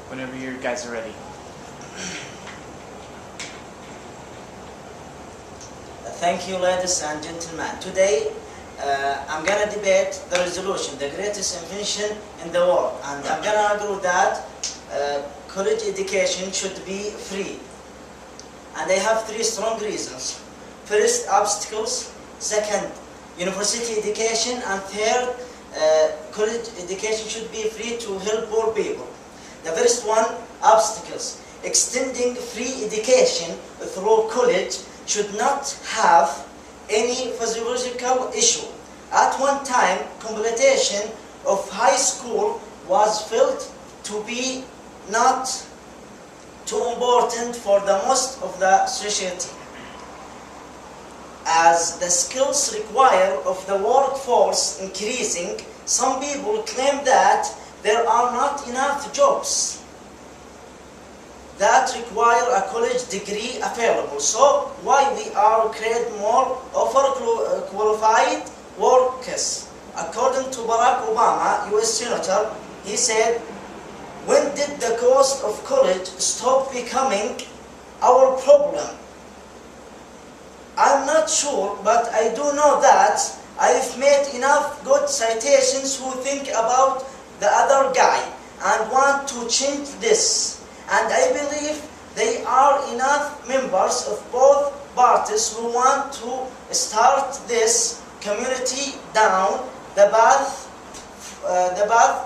whenever you guys are ready. Thank you, ladies and gentlemen. Today, I'm going to debate the resolution, the greatest invention in the world. And I'm going to argue that college education should be free. And I have three strong reasons. First, obstacles. Second, university education. And third, college education should be free to help poor people. The first one, obstacles. Extending free education through college should not have any physiological issue. At one time, completion of high school was felt to be not too important for the most of the society. As the skills required of the workforce increasing, some people claim that there are not enough jobs that require a college degree available. So why we are create more overqualified workers? According to Barack Obama, US Senator, he said, when did the cost of college stop becoming our problem? I'm not sure, but I do know that I've met enough good citations who think about the other guy and want to change this. And I believe there are enough members of both parties who want to start this community down the path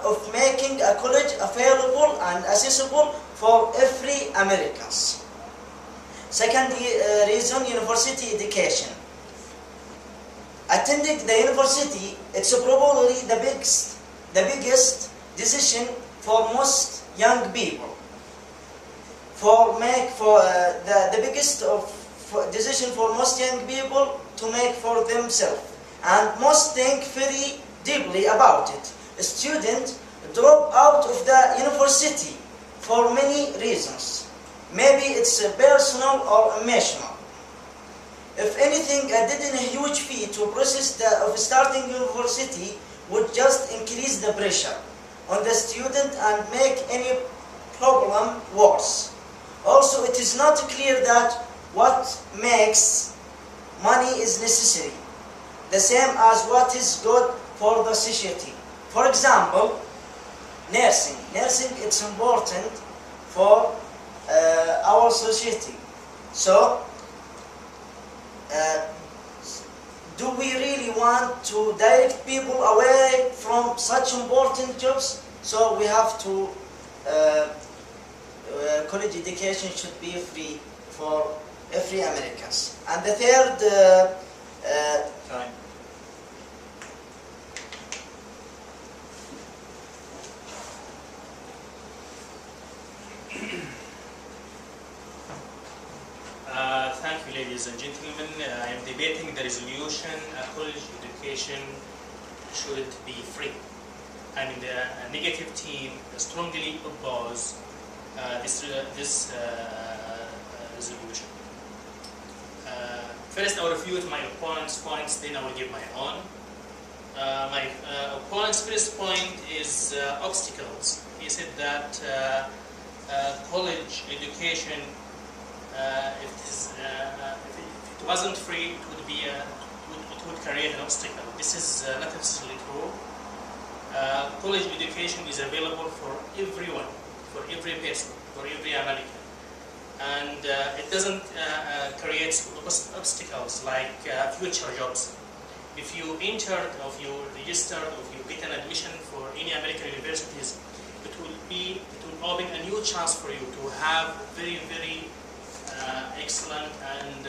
of making a college available and accessible for every Americans. Second reason, university education. Attending the university, it's probably the biggest decision for most young people. The biggest decision for most young people to make for themselves, and most think very deeply about it. A student drop out of the university for many reasons. Maybe it's personal or emotional. If anything, adding a huge fee to process of starting university would just increase the pressure on the student and make any problem worse. Also, it is not clear that what makes money is necessary, the same as what is good for the society. For example, nursing. Nursing is important for our society. So, do we really want to direct people away from such important jobs? So we have to college education should be free for every Americans. And the third Time. Thank you, ladies and gentlemen. I am debating the resolution: college education should be free. I mean, the negative team strongly oppose this resolution. First, I will refute my opponent's points, then I will give my own. My opponent's first point is obstacles. He said that college education, if it wasn't free, it would create an obstacle. This is not necessarily true. College education is available for everyone, for every person, for every American. And it doesn't create obstacles like future jobs. If you entered, or if you registered, or if you get an admission for any American universities, it will open a new chance for you to have very, very excellent and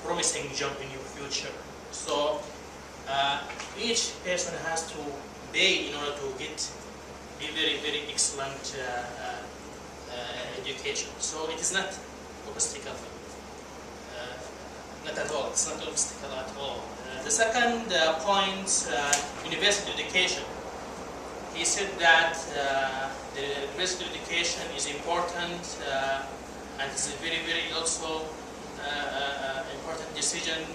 promising job in your future. So each person has to pay in order to get a very, very excellent education. So it is not obstacle, not at all. It's not obstacle at all. The second point, university education. He said that the university education is important and it's a very, very also important decision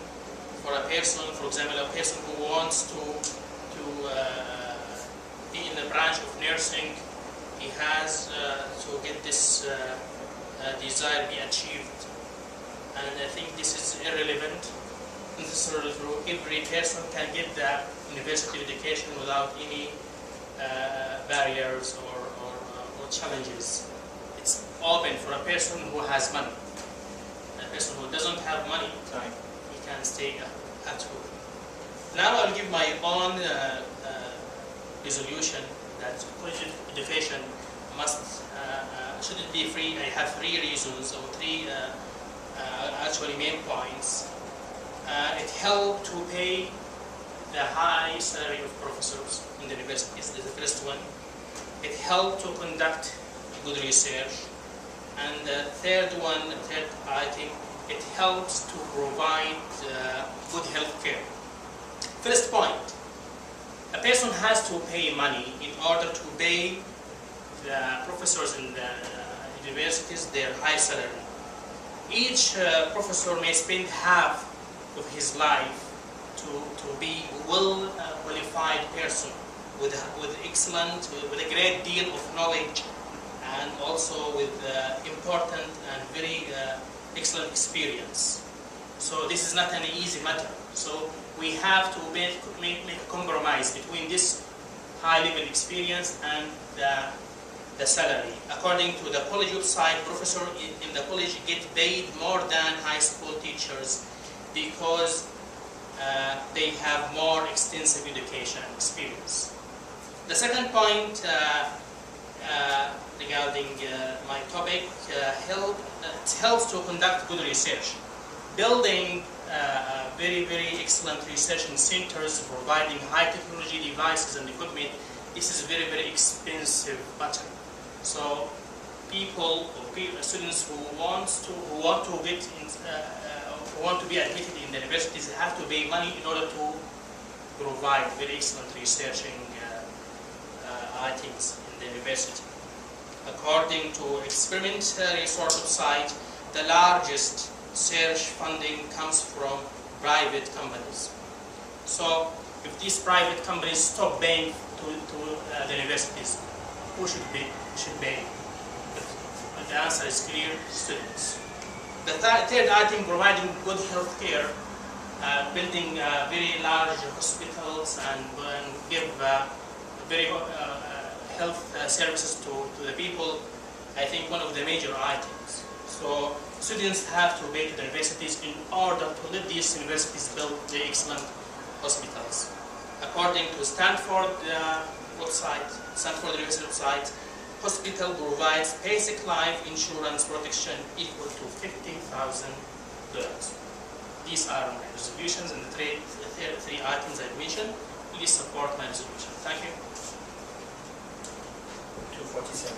for a person. For example, a person who wants to be in the branch of nursing. he has to get this desire be achieved. And I think this is irrelevant. Necessarily true. Every person can get the university education without any barriers or challenges. It's open for a person who has money. A person who doesn't have money, he can stay at home. Now I'll give my own resolution that college education shouldn't be free. I have 3 reasons, or 3 actually main points. It helped to pay the high salary of professors in the universities. This is the first one. It helped to conduct good research. And the third item, it helps to provide good health care. First point, a person has to pay money in order to pay the professors in the universities their high salary. Each professor may spend half of his life to be well qualified person with a great deal of knowledge, and also with important and very excellent experience. So this is not an easy matter. So we have to make a compromise between this high level experience and the salary. According to the college website, professors in the college get paid more than high school teachers because they have more extensive education experience. The second point regarding my topic, it helps to conduct good research. Building very, very excellent research centers, providing high technology devices and equipment, this is very, very expensive matter. So students who want to be admitted in the universities have to pay money in order to provide very excellent researching items in the university. According to Experiment Resource website, the largest research funding comes from private companies. So if these private companies stop paying to the universities, who should pay? But the answer is clear: students. The third item, providing good health care, building very large hospitals and give very health services to the people, I think one of the major items. So students have to pay to the universities in order to let these universities build the excellent hospitals. According to Stanford University website, hospital provides basic life insurance protection equal to $50,000. These are my resolutions, and the three items I mentioned. Please support my resolution. Thank you. 247.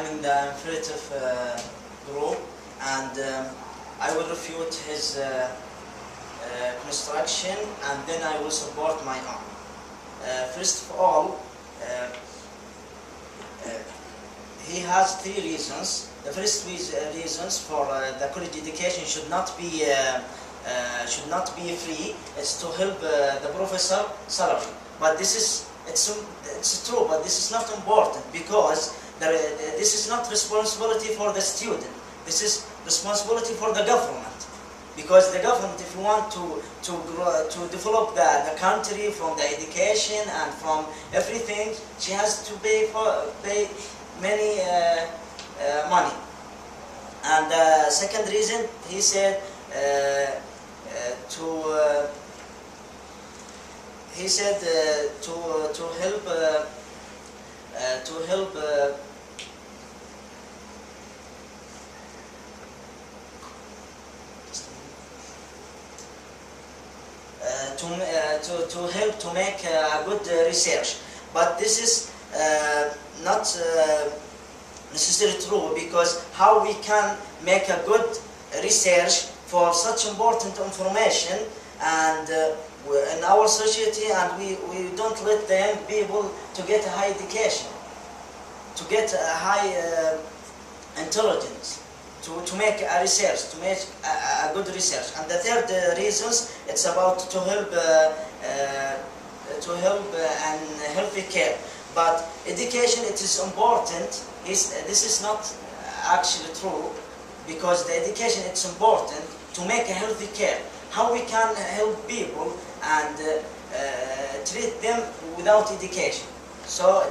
I'm in the infinitive group, and I will refute his construction, and then I will support my own. First of all, he has three reasons. The first reasons for the college education should not be free. It's to help the professor salary. But this is it's true, but this is not important, because this is not responsibility for the student. This is responsibility for the government, because the government, if you want to develop the country from the education and from everything, she has to pay many money. And the second reason, he said to help to make a good research. But this is not necessarily true, because how we can make a good research for such important information and in our society, and we don't let the young people to get a high education, to get a high intelligence, to make a research, to make a good research. And the third reasons, it's about to help and healthy care. But education, it is important. This is not actually true, because the education, it's important to make a healthy care. How we can help people and treat them without education. So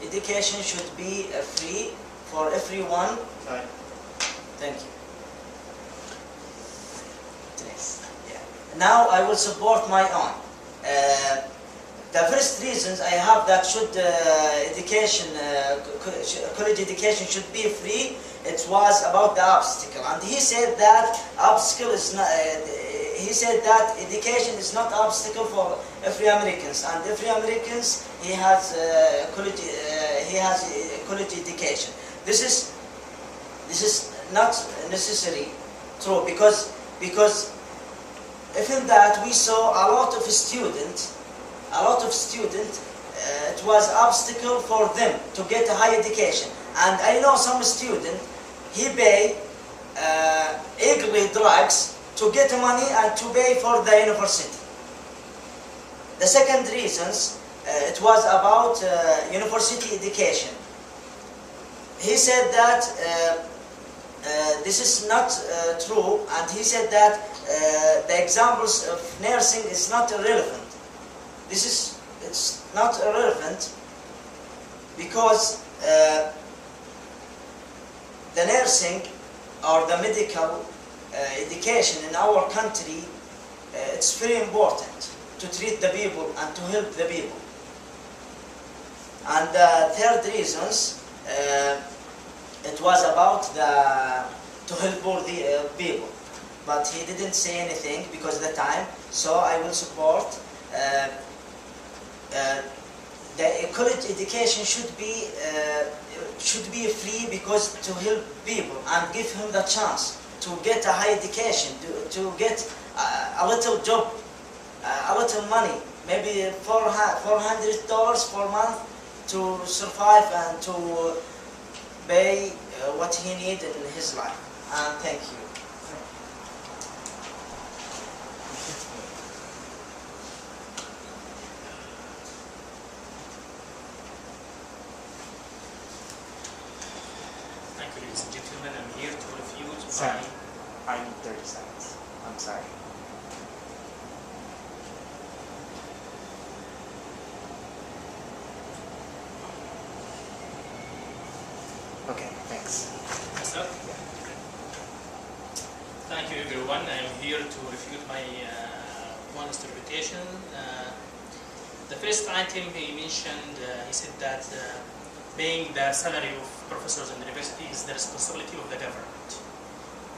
education should be free for everyone. Fine. Thank you. Yes. Yeah. Now I will support my own. The first reasons I have that college education should be free. It was about the obstacle, and he said that obstacle is not. He said that education is not obstacle for every Americans, and every Americans he has college education. This is not necessary true, because even that we saw a lot of students. It was obstacle for them to get a high education, and I know some student he pay eagerly drugs to get money and to pay for the university. The second reasons, it was about university education. He said that this is not true, and he said that the examples of nursing is not relevant. It's not irrelevant, because the nursing or the medical education in our country, it's very important to treat the people and to help the people. And the third reasons, it was about to help all the people, but he didn't say anything because of the time. So I will support. The college education should be free, because to help people and give him the chance to get a high education, to get a little job, a little money, maybe $400 per month to survive and to pay what he needs in his life. And thank you. Ladies and gentlemen, I'm here to refute Sam, I need 30 seconds. I'm sorry. Okay, thanks. Sir? Thank you, everyone. I'm here to refute my one's interpretation. The first item he mentioned, he said that paying the salary of professors in the university is the responsibility of the government.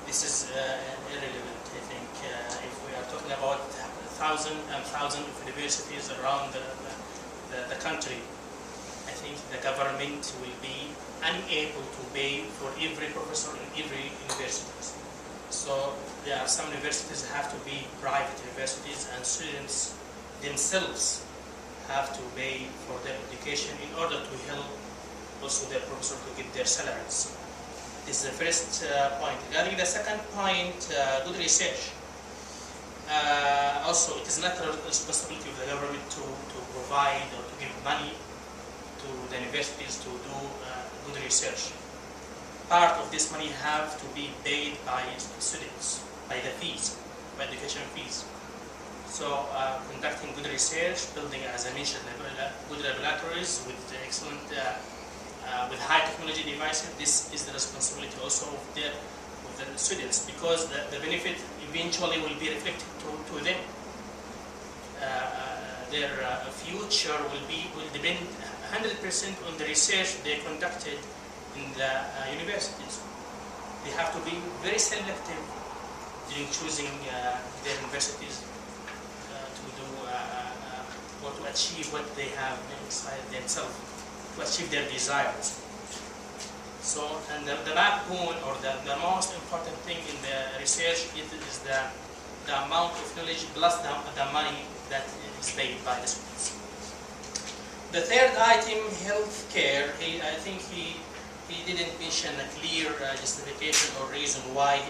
This is irrelevant. I think if we are talking about thousands and thousands of universities around the country, I think the government will be unable to pay for every professor in every university. So there are some universities that have to be private universities, and students themselves have to pay for their education in order to help also their professor to get their salaries. This is the first point. Regarding the second point, good research. Also, it is not a responsibility of the government to provide or to give money to the universities to do good research. Part of this money have to be paid by students, by the fees, by education fees. So conducting good research, building, as I mentioned, good laboratories with excellent, with high technology devices, this is the responsibility also of the students, because the benefit eventually will be reflected to them. Their future will depend 100% on the research they conducted in the universities. They have to be very selective during choosing their universities to do or to achieve what they have inside themselves, to achieve their desires. So, and the backbone or the most important thing in the research is the amount of knowledge plus the money that is paid by the students. The third item, healthcare. I think he didn't mention a clear justification or reason why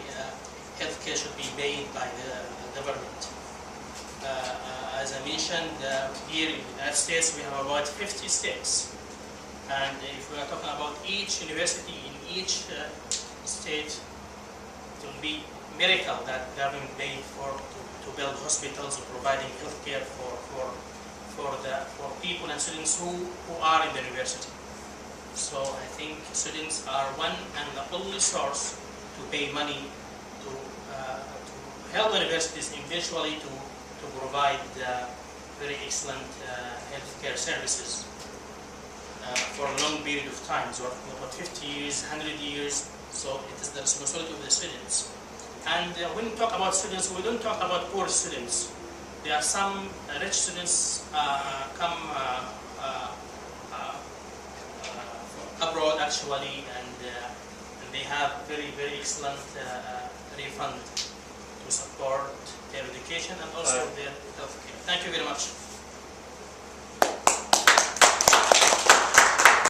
healthcare should be paid by the government. As I mentioned, here in the United States we have about 50 states. And if we are talking about each university in each state, it will be a miracle that government paid to build hospitals, providing healthcare for people and students who are in the university. So I think students are one and the only source to pay money to help universities eventually to provide very excellent healthcare services. For a long period of time, so about 50 years, 100 years, so it is the responsibility of the students. And when we talk about students, we don't talk about poor students. There are some rich students come abroad actually, and they have very, very excellent refund to support their education and also their health care. Thank you very much.